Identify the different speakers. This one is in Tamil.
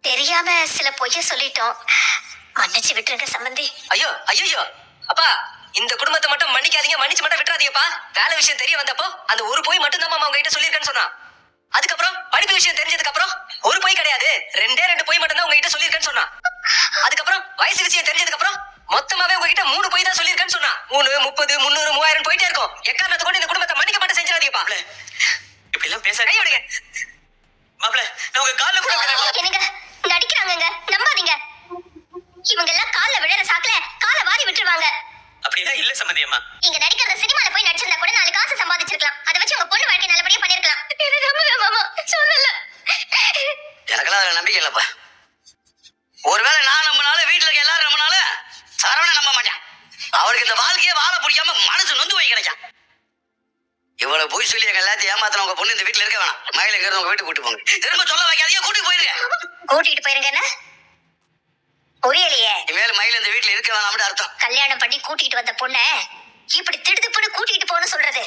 Speaker 1: தெரியாம சில பொய்ய சொல்லிட்டோம். மன்னிச்சு விட்டுருங்க சம்பந்தி.
Speaker 2: ஐயோ ஐயோ அப்பா, இந்த குடும்பத்தை மட்டும் மன்னிக்காதீங்க, மன்னிச்சு மட்டும் விட்டுறாதீங்கப்பா. வேலை விஷயம் தெரிய வந்தப்போ அந்த ஒரு பொய் மட்டும் தான் அவங்க கிட்ட சொல்லியிருக்கேன்னு சொன்னா. அதுக்கப்புறம் படிப்பு விஷயம் தெரிஞ்சதுக்கு அப்புறம் ஒரு பொய் கிடையாது, ரெண்டு பொய் மட்டும் தான் உங்ககிட்ட சொல்லியிருக்கேன்னு சொன்னா. அதுக்கப்புறம் வயசு விஷயம் தெரிஞ்சதுக்கு அப்புறம் மொத்தமாவே உங்ககிட்ட 3 பொய் தான் சொல்லியிருக்கேன்னு சொன்னா. 3, 30, 300, 3000 போயிட்டே இருக்கும். எக்காரணத்தை கொண்டு இந்த குடும்பத்தை மன்னிக்க மாட்டேன் செஞ்சாதீங்கப்பா.
Speaker 3: இப்படி எல்லாம் பேசாதீங்க.
Speaker 2: கையோடுங்க
Speaker 3: மாப்ள, நான் உங்க கால்ல கூட விழல.
Speaker 1: என்னங்க நடிக்கிறாங்கங்க, நம்பாதீங்க. இவங்க எல்லாம் கால்ல விழற சாக்குல காலை வாரி விட்டுருவாங்க.
Speaker 3: அப்படிலாம் இல்ல சம்பந்தி அம்மா.
Speaker 1: இங்க நடிக்கிறத சினிமால போய் நடிச்சிருந்தா கூட 4 காசு சம்பாதிச்சிருக்கலாம். அதை வச்சு உங்க பொண்ணு வாழ்க்கை நல்லபடியா பண்ணிருக்கலாம். மாமா சொல்லல.
Speaker 4: எனக்கெல்லாம் அதுல நம்பிக்கை இல்லப்பா. ஒருவேளை நான் நம்பினாலும் வீட்டுல இருக்க எல்லாரும் நம்பினாலும் சரவணன் நம்ப மாட்டான். அவளுக்கு இந்த வாழ்க்கையே வாழ பிடிக்காம மனசு நொந்து போய் கிடைக்கும். இவ்வளவு பொய் சொல்லி எங்க எல்லாத்தையும் ஏமாத்தின உங்க பொண்ணு இந்த வீட்டுல இருக்க வேணாம். மயில இருந்து உங்க வீட்டுக்கு கூட்டு போங்க. திரும்ப சொல்ல வைக்காதீங்க, கூட்டிட்டு போயிருங்க.
Speaker 1: கூட்டிட்டு போயிருங்கன்னா புரியலையே.
Speaker 4: இனிமேல் மயில இந்த வீட்டுல இருக்க வேணாம்னு அர்த்தம்.
Speaker 1: கல்யாணம் பண்ணி கூட்டிட்டு வந்த பொண்ண இப்படி திடுதுப்புன்னு கூட்டிட்டு போன்னு சொல்றது